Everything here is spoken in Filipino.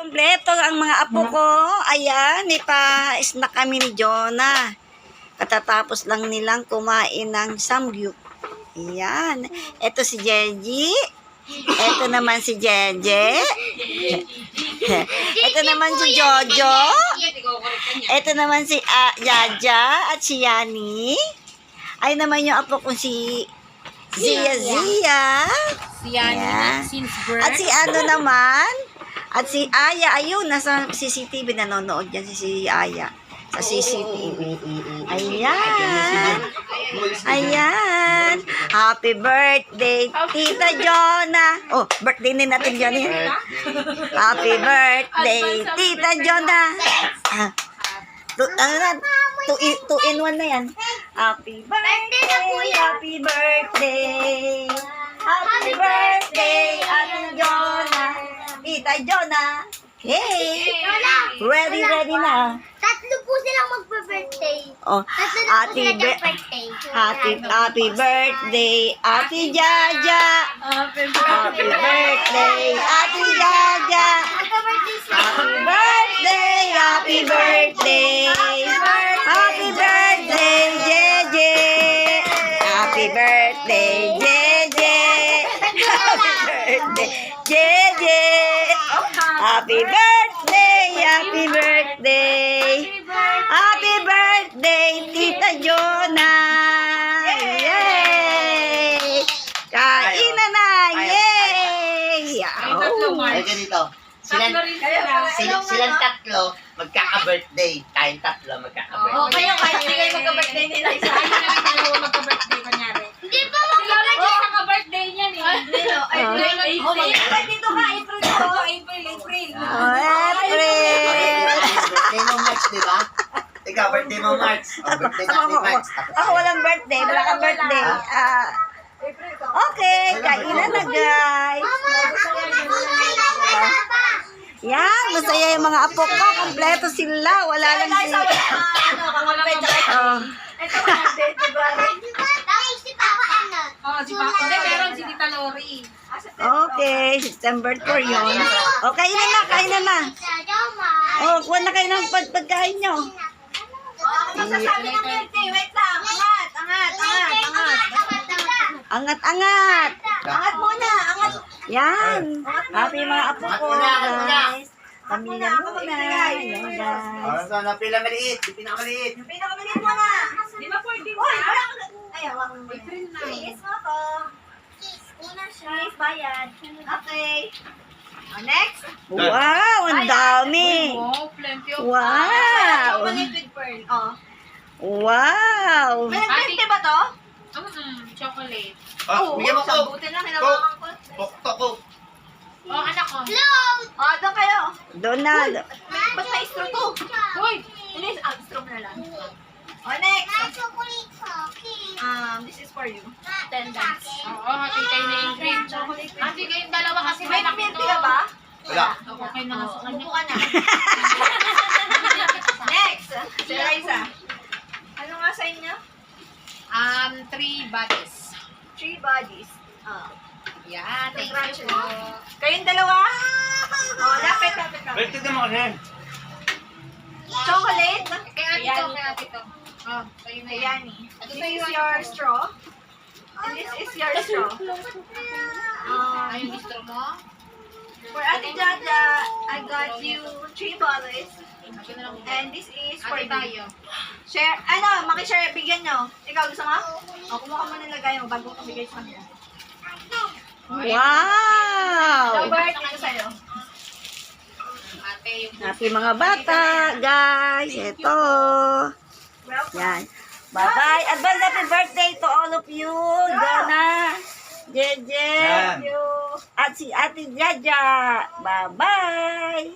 Kompleto ang mga apo ko. Ayan, ipa-snack kami ni Jonah. Katatapos lang nilang kumain ng samgyup. Ayan. Ito si Jeji. Ito naman si Jeje. Ito naman si Jojo. Ito naman si Jaja at si Yani. Ay naman yung apo ko si Zia. Si Yani since birth. At si ano naman? At si Aya, ayun, nasa CCTV, nanonood yan si Aya. Sa CCTV. Ayan. Ayan. Happy birthday, Tita Jonah. Oh, birthday din natin yun. Happy birthday, Tita Jonah. Two in one na yan. Happy birthday, happy birthday. Happy birthday, Ate Jonah. Tita Jonah. Hey! Ready na. Tatlo po silang magpa-birthday. Oh, happy birthday, Ate Jaja. Happy birthday, Ate Jaja. Happy birthday. Happy birthday, Jeje. Happy birthday, Jeje. Happy birthday, Jeje. Happy birthday, happy birthday. Happy birthday, Tita Jonah. Yay! Kain na. Yay! Ay, ganito. Silang tatlo, magkaka-birthday. Tayong tatlo, magkaka-birthday. Kayo magka-birthday nila. Isa kayo na dalawa magka-birthday kanyari. Hindi pa Sila rin yung magka-birthday niyan eh. Dito ka, April. April. Birthday mo, March, di ba? Ikaw, birthday mo, March. Birthday natin, March. Ako walang birthday. Wala kang birthday. Okay, kain na guys. Yan, masaya yung mga apo ko. Kompleto sila. Wala lang si... Tapos si Papa ano? Si Papa. Hindi, meron si Tita Lori. Okay, September 4 yun. O, kain na. O, kuha na kayo ng pagkain nyo. Masasabi ng birthday. Wait lang. Angat. Angat. Angat muna. Angat. Yan. Happy mga apo ko, Angat muna. guys. Pamilya mo na. Yan, guys. Pila maliit. Yung pinakamaliit. Yung pinakamaliit mo na. Di ba 14 ka? Ay, hawakan mo. April 9. Yes, mo to. Please, bayad. Okay. Next. Wow, ang dami. Plenty of Wow. chocolate with pearl. Oh. Wow. May nag-birthday ba to? Chocolate. Bigyan mo ko. Buti lang, hinawakan ko. Coke. Anak ko. Doon kayo. Doon na. Ba't may straw to? Hoy! Hindi, straw na lang. Next. This is for you. Attendance. Oo, hati kayo na yung green chocolate. Hati kayong dalawa kasi May may birthday ka ba? Wala. Okay na nga sa kanya. Upo ka na. Next. Si Liza. Ano nga sa inyo? 3 bodies. 3 bodies. Yeah, thank you po. Congratulations. Kayong dalawa? Lapit. Birthday naman kasi. Chocolate. Kay ate to. Kayo na yan. Yani. This is your straw. And this is your straw. Ayun, gusto mo? For Ate Jaja, I got you 3 bottles. And this is for Ate you. tayo. Share, makishare, bigyan nyo. Ikaw, gusto mo? Kumuha mo ng lagay mo bago ko bigay sa kanila. Wow. Robert, ano sa'yo? Ate, yung Happy mga bata, guys. Ito. Yan. Bye-bye. Advance happy birthday to all of you. Donna, Jeje, Yan. at si Ate Jaja. Bye-bye.